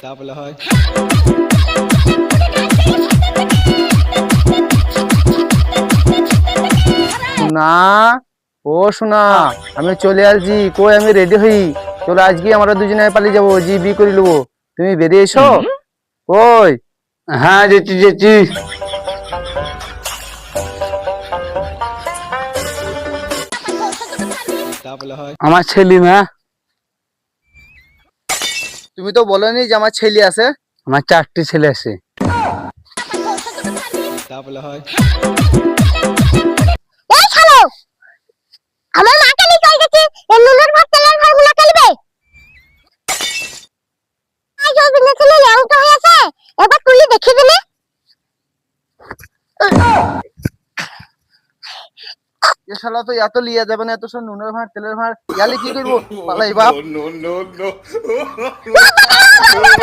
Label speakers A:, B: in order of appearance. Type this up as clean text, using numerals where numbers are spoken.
A: তাহলে হয়
B: না ও শোনা, আমি চলে আসছি। কই আমি রেডি হই, চলো আজকে আমরা দুজনে পালিয়ে যাবো, জি বি করে নেবো। তুমি বেরিয়ে এসো। কই?
C: হ্যাঁ যেছি যেছি।
A: তাহলে হয়
C: আমার ছেলে না,
B: তুমি তো বলোনি যে আমার ছেলে আছে।
C: আমার 4টি ছেলে আছে।
A: তাহলে হয়
D: এই শালো, আমার মা কালি কই গেছে? এই নুনের ভাত তেলের ভাতগুলো কালবে। আজ ওবিনে ছেলে ল্যাংটা হয়ে আছে, এবার তুলি দেখি দিনে।
B: এ শালা তো এত লিয়া যাবে না, এত সব নুনের ভাত তেলের ভাত ইয়ালে কি করবো? পালাই বাপ।
D: বাবা,